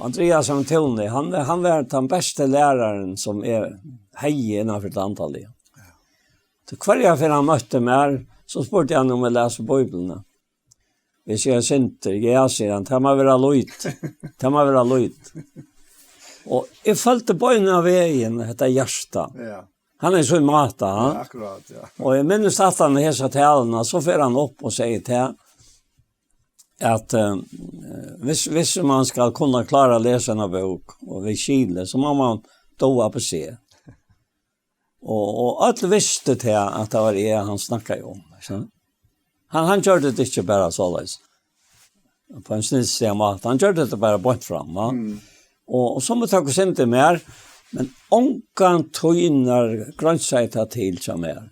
Andreas Antoni han var den bästa läraren som är hej innanför ett antal. Så kvar jag för han mötte mig så spurte jag om jag läser Bibeln. Hvis jag synter, jag säger han, det må vara lojt. Och jag följde bøyna av vägen, detta hjärsta. Ja. Han är så i mata. Ja, akkurat, ja. Och jag minns att han hälsar talarna, så får han upp och säger till att hvis man ska kunna klara läsa en bok och vid Chile så må man doa på sig. Och alla visste till att det var det han snackade om. Så. Han gjorde det inte bara så läs. På en snillsiga mat. Han gjorde det bara bort fram. Va? Och som vi tar inte mer. Men onkan tøynar grønnsæta til som er.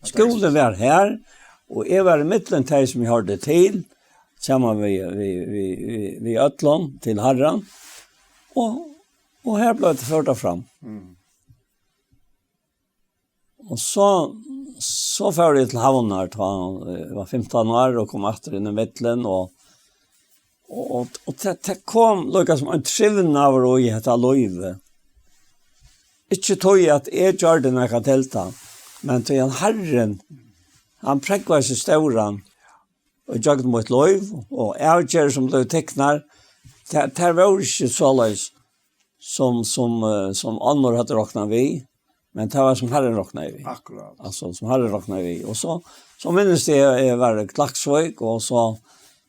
Skolen var her, og jeg var i mittlen til som jeg hørte til, sammen vi Øtlån til Herren, og her ble det ført fram. Og så førte jeg til Havnar, jeg var 15 år og kom etter inn i mittlen, og det kom lukket som en trivende av å gi etter løyve. Ikke tog at jeg gjør det når jeg kan telta, men tog han Herren, han prekvar seg stauran, og gjør det mot løyv, og avgjør som løyv teknar, det var ikke så løys som andre hadde råkna vi, men det var som Herren råkna vi. Akkurat. Altså som Herren råkna vi. Og så minnes jeg var Klaksvøk, og så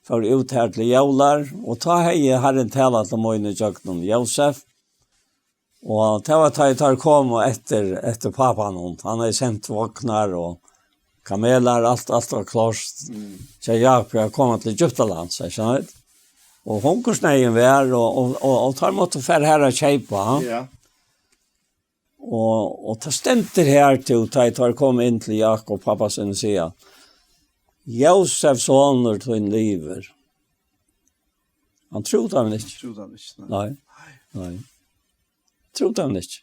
var jeg ut her til Jaular, og ta hei Herren talat om øyne Jøgnen Josef, og det var at jeg kom etter pappan, han hadde sendt våknar og kameler, alt var klart. Så jeg kom til Egyptaland, så jeg skjønner. Og hunkersneien var, og tar måtte færre her og kjeipa. Ja. Og ta stenter her til at jeg kom inn til Jakob, pappa sin sida. Josef soner til en liver. Han trodde han ikke. Trodde han ikke. Nei. Trodde han ikke.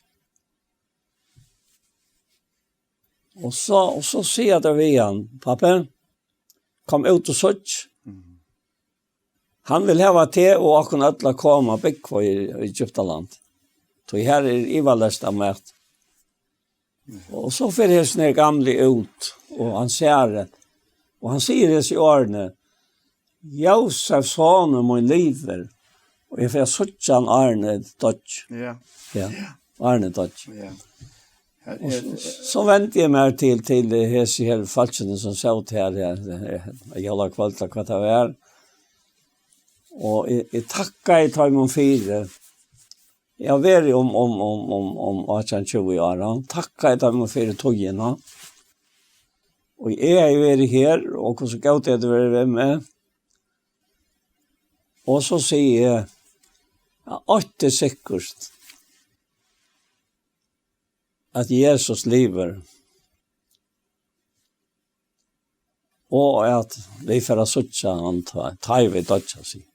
Og så sier jeg vi han, pappa, kom ut og søtt. Han vil hava til og akkurat ødela komme bygg i Egyptaland. Så her ivalest av meg. Og så får jeg sånne gamle ut, og han ser det. Og han sier det i årene, Josef sane min liver, og jeg får søtt han Arne Dodge. Ja. Ja, Arne Dodge. Ja. Så venter jeg meg til hese her falskene som sa ut her, jeg la kvalitet hva det var. Og jeg takker i Taimon 4. Jeg har vært om 18-20 år. Takker i Taimon 4 togene. Og jeg har vært her, og hvordan gav det å være med. Og så sier jeg, ja, 8 sikkert at Jesus lever. Och att vi får att söka tar vi dödja sig.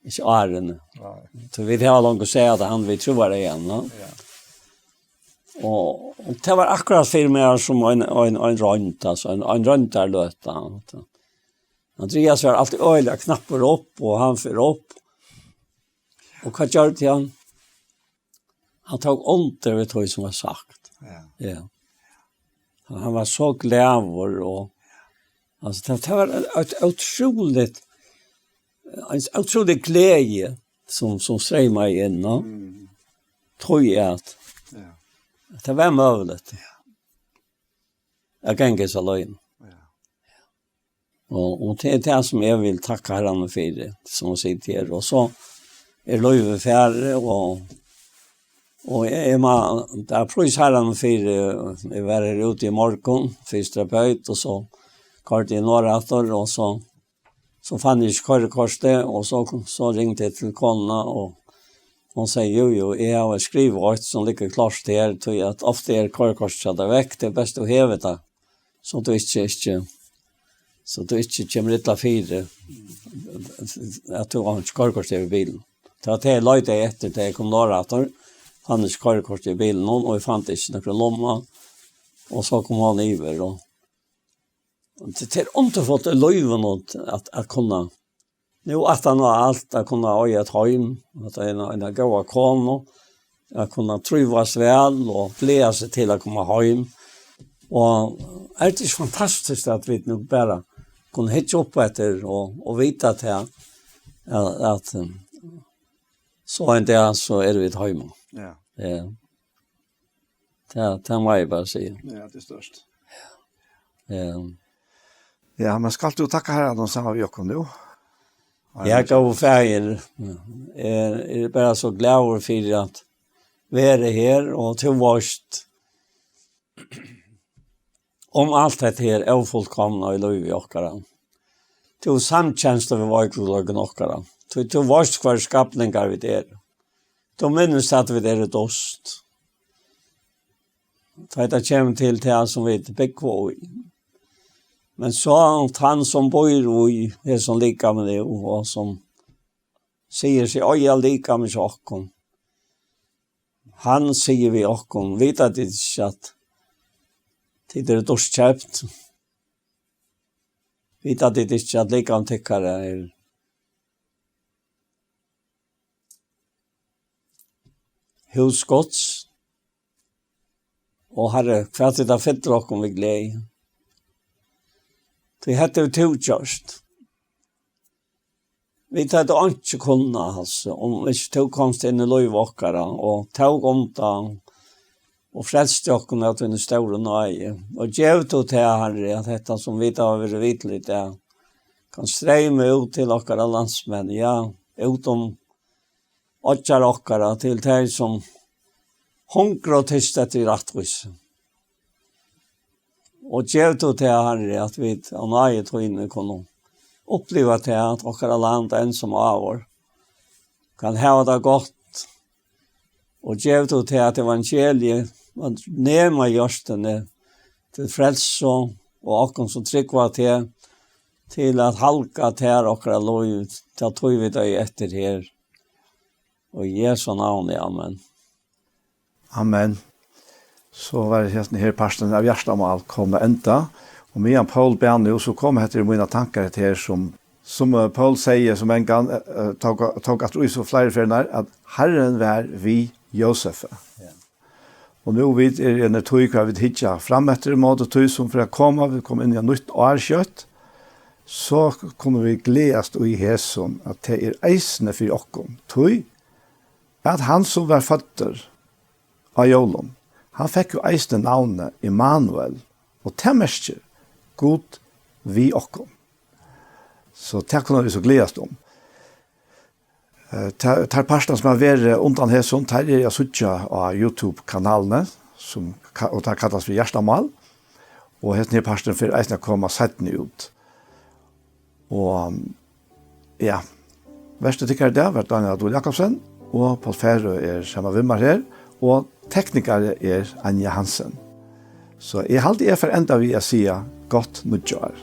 Inte åren. Så vi har långt att säga att han vi tror det igen. Ja. Och det var akkurat för mig som en rönt, alltså en röntarlöta. Andreas var alltid öjliga knappar upp och han för upp. Och vad gör det han? Han tog under vid det som var sagt. Ja. Han var så glädjande och alltså det var en otroligt glädje som sträv mig in. Tror jag att det var möjligt. Jag kan inte så lögn. Och det är det som jag vill tacka herran för det, som sitter här. Och så är löjve färre och där pröjs herran för jag var här ute i morgon, fysioterapeut och så kort i norrator och så fann jag körkortet och så ringde jag till konna och hon säger jo, jag har skrivit som ligger klart där till att ofta är körkortet väck, det är bäst att häva det. Så du inte kommer ut av fyra att du har körkort i bilen. Så att jag löjde efter det jag kom norrator, han har körkort i bilen och jag fann inte några lomma och så kom han över och det är inte fått löjven att kunna nu att han har allt att kunna ha ett hem, att en goda kon att kunna trivas väl och glädja sig till att komma hem. Och det är fantastiskt att vi nu bara kan hitta upp efter och veta att så en dag så är vi hemma. Ja. Det må jag bara säga. Ja, det är störst. Ja. Ja, men skal du tacka herran och samma vi också nu? Jag går färger. Är bara så glad för att vara här och till varst om allt det här är ofullkomna i liv i åkaren. Till samtjänst av varglagen åkaren. Till varst kvar skapningar vid er. Till minns att vi är ett ost. Det kommer till det som vi inte bekvå i. Men så han som bor i det som lika med det och som säger sig oj jag lika med saken. Han säger vi och vet att det inte att det är dårsköpt. Vet att det inte att lika om täckare är husgods och herre kvart det fett rock om vi glädje. Det hette vi togkörst. Vi hade inte kunnat alltså, om vi tog komst in i löjvåkare och tog om det och frälste oss att vi är stora nöje. Och gäv tog till herre att detta som vi har varit vitligt det kan sträma ut till åkare landsmän, ja, utom åkare åkare till det som hunkar och tystet i rättvis. Och gäv tog till herre att vi av nöje tog in i kunde uppleva till att åkare land ensam av år kan ha det gott. Och gäv tog till att evangeliet man nema görstene till frälso och åkken som tryggva till att halka till åkara loj till att tog vi dig efter her. Och i Jesu navn, amen. Amen. Så var det här parsten av hjärtamal kom ända. Och medan Paul ber nu så kom det mina tankar här som Paul säger som en gång tog att ut så flera förnar att Herren var vi Josef. Och nu vid är en tog vi hitcha fram efter mat och tog som för att vi kom in i ett nytt årskött. Så kommer vi glädjas i häson att det är eisne för oss. Tog att han som var fötter av jolom, han fick ju eisne navnet Immanuel och temmersker god vi oss. Så det kunne vi så glädjas om. Tar parsten som har vært undan hæson, tar jeg suttja av YouTube-kanalene, og det kallas for Gjerstamal, og hæsen parsten for eisne kommer settene ut. Og ja, verste tykker det var Daniel Adol Jakobsen, og Paul Ferro er Sjama Vimmar her, og teknikere er Anja Hansen. Så jeg halte jeg for enda vi å si godt nyttår.